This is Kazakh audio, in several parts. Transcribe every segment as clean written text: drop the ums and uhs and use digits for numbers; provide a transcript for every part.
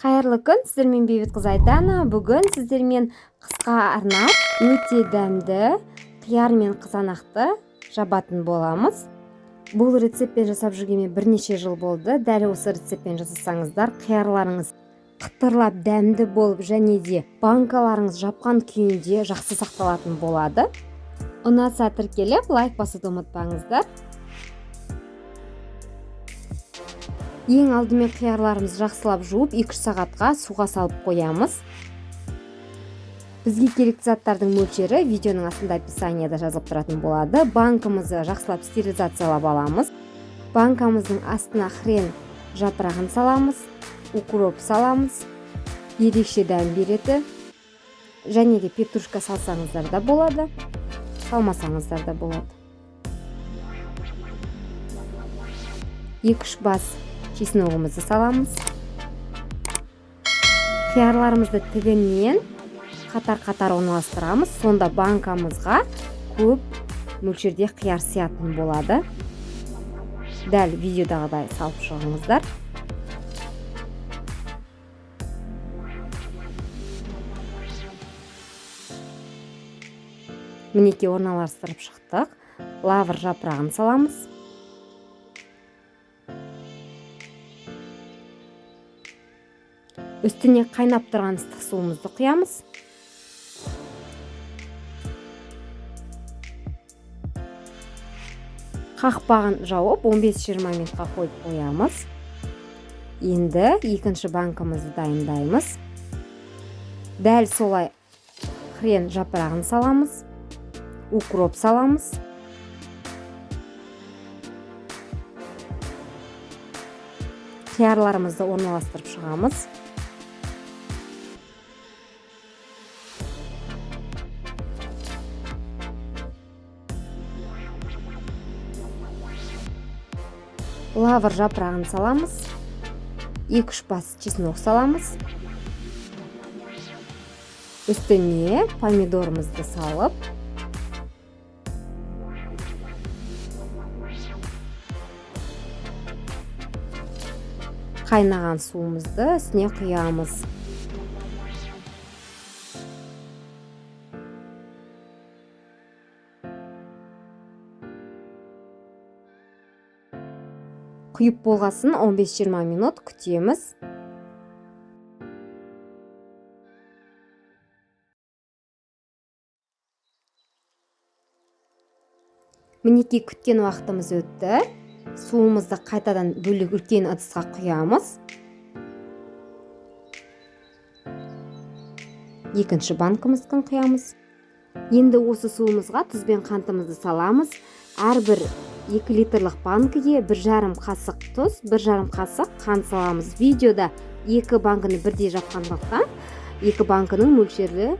Қайырлы күн, сіздермен бейбіт қыз Айдана. Бүгін сіздермен қысқа арнап өте дәмді қияр мен қызанақты жабатын боламыз. Бұл рецептпен жасап жүргеніме бірнеше жыл болды. Дәл осы рецептпен жасасаңыздар, қиярларыңыз қытырлап дәмді болып, және де банкаларыңыз жапқан күйінде жақсы сақталатын болады. Ұнаса тіркеліп, лайк басуды ұмытпаңыздар. Ең алдымен қиярларымызды жақсылап жуып 2 сағатқа суға салып қоямыз. Бізге керекті заттардың мөлшері видеоның астында описанияда жазылып тұратын болады. Банкамызды жақсылап стерилизациялап аламыз. Банкамыздың астына хрен жапырағын саламыз, укроп саламыз. Ерекше дәм береді. Және де петрушка салсаңыздар да болады, салмасаңыздар да болады. 2-3 бас чесногымызды саламыз. Қиярларымызды тігінен қатар-қатар орналастырамыз. Сонда банкамызға көп мөлшерде қияр сиятын болады. Дәл видеодағыдай салып шығыңыздар. Мінекей орналастырып шықтық. Лавр жапырағын саламыз. Үстіне қайнап тұрған ыстық суымызды құямыз. Қақпағын жауып 15-20 минутқа қойып қоямыз. Енді екінші банкамызды дайындаймыз. Дәл солай хрен жапырағын саламыз. Укроп саламыз. Қиярларымызды орналастырып шығамыз. Лавр жапырағын саламыз. 2-3 бас чеснок саламыз. Үстіне помидорымызды салып, қайнаған суымызды үстіне құямыз. Құйып болғасын 15-20 минут күтеміз. Мінекей күткен уақытымыз өтті. Суымызды қайтадан бөлек үлкен ыдысқа құямыз. Екінші банкамызды құямыз. Енді осы суымызға тұз бен қантымызды саламыз. Әрбір 2 литрлік банкіге 1,5 қасық тұз, 1,5 қасық қант саламыз. Видеода 2 банкіні бірдей жапқандықтан 2 банкінің мөлшерлі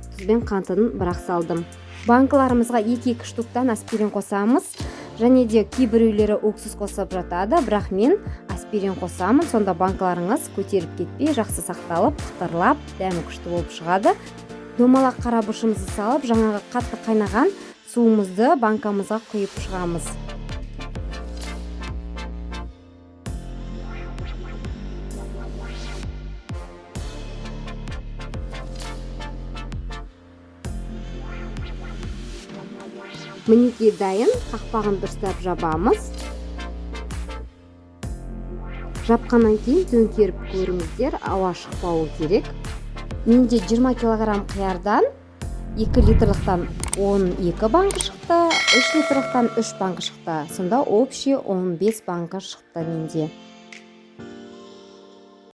тұз бен қантын бірақ салдым. Банкаларымызға 2-2 штуктан аспирин қосамыз. Және де кейбіреулері уксус қосып жатады, бірақ мен аспирин қосамын. Сонда банкаларыңыз көтеріп кетпей, жақсы сақталып, қытырлап, дәмі күшті болып шығады. Домалақ қара бұрышымызды салып, жаңағы қатты қайнаған суымызды банкамызға құйып шығамыз. Мінекей дайын, қақпағын дұрыстап жабамыз. Жапқаннан кейін төңкеріп көріңіздер, ауа шықпауы керек. Менде 20 килограмм қиярдан 2 литрлықтан 12 банка шықты, 3 литрлықтан 3 банка шықты. Сонда общий 15 банка шықты менде.